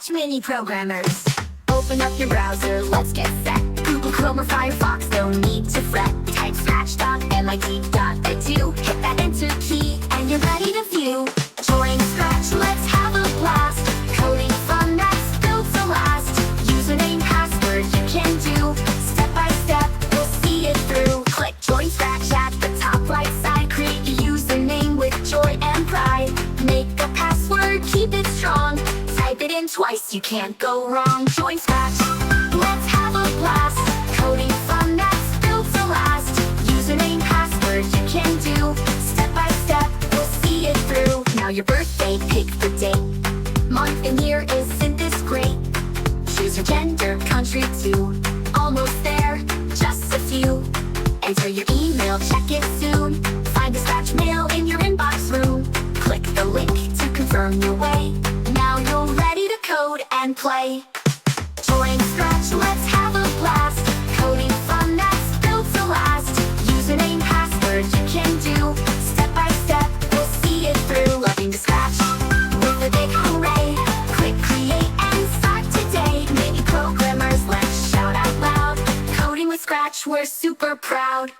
Scratch mini programmers. Open up your browser, let's get set. Google Chrome or Firefox, no need to fret. Type scratch.mit.edu, hit that enter key, and you're ready to view. Join Scratch, let's have a blast. Coding fun that's built to last. Username, password, you can do. Step by step, we'll see it through. Click Join Scratch at the top right side. Create your username with joy and pride. Make a password, keep it strong. Type it in twice, you can't go wrong. Join Scratch, let's have a blast. Coding fun that's built to last. Username, password, you can do. Step by step, we'll see it through. Now your birthday, pick the date. Month and year, isn't this great? Choose your gender, country too. Almost there, just a few. Enter your email, check it soon. Find the Scratch mail in your inbox room. Click the link to confirm your way. Now you're ready to code and play. Join Scratch, let's have a blast. Coding fun that's built to last. Username, password, you can do. Step by step, we'll see it through. Loving to Scratch with a big hooray. Click create and start today. Mini programmers, let's shout out loud. Coding with Scratch, we're super proud.